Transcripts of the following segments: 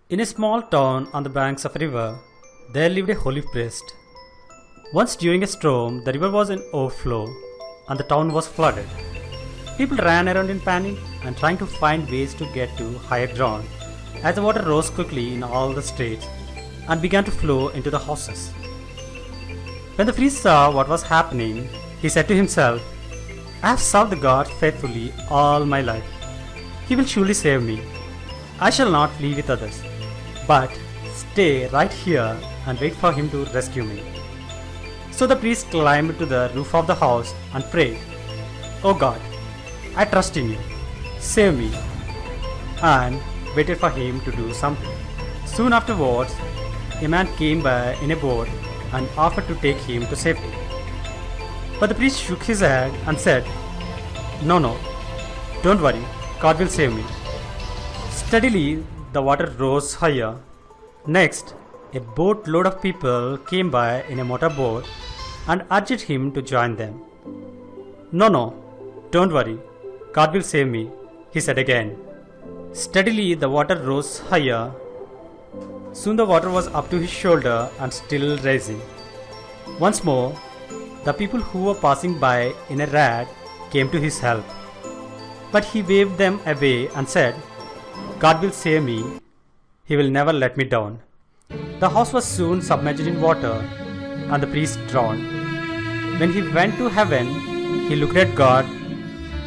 In a small town on the banks of a river, there lived a holy priest. Once during a storm, the river was in overflow and the town was flooded. People ran around in panic and trying to find ways to get to higher ground as the water rose quickly in all the streets and began to flow into the houses. When the priest saw what was happening, he said to himself, I have served the God faithfully all my life. He will surely save me. I shall not flee with others, but stay right here and wait for him to rescue me. So the priest climbed to the roof of the house and prayed, O God, I trust in you. Save me. And waited for him to do something. Soon afterwards, a man came by in a boat and offered to take him to safety. But the priest shook his head and said, No, don't worry, God will save me. Steadily, the water rose higher. Next, a boatload of people came by in a motorboat and urged him to join them. No, don't worry, God will save me, he said again. Steadily, the water rose higher. Soon the water was up to his shoulder and still rising. Once more, the people who were passing by in a raft came to his help. But he waved them away and said, God will save me. He will never let me down. The house was soon submerged in water and the priest drowned. When he went to heaven, he looked at God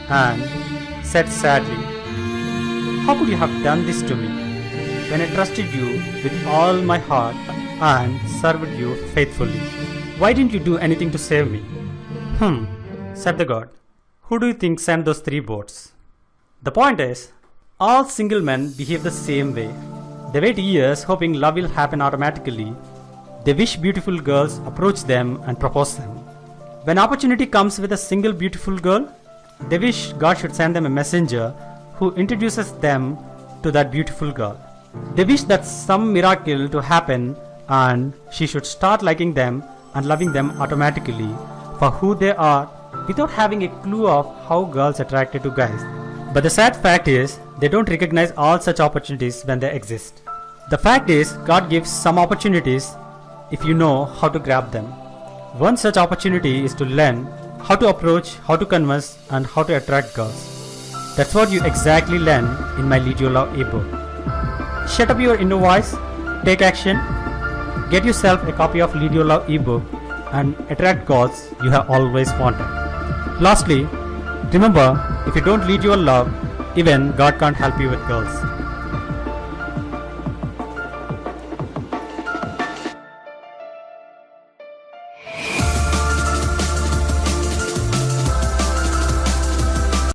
and said sadly, How could you have done this to me when I trusted you with all my heart and served you faithfully? Why didn't you do anything to save me? Said the God. Who do you think sent those 3 boats? The point is, all single men behave the same way. They wait years hoping love will happen automatically. They wish beautiful girls approach them and propose them. When opportunity comes with a single beautiful girl, they wish God should send them a messenger who introduces them to that beautiful girl. They wish that some miracle to happen and she should start liking them and loving them automatically for who they are without having a clue of how girls attracted to guys. But the sad fact is, they don't recognize all such opportunities when they exist. The fact is, God gives some opportunities if you know how to grab them. One such opportunity is to learn how to approach, how to converse, and how to attract girls. That's what you exactly learn in my Lead Your Love ebook. Shut up your inner voice, take action, get yourself a copy of Lead Your Love ebook, and attract girls you have always wanted. Lastly, remember, if you don't lead your love, even God can't help you with girls.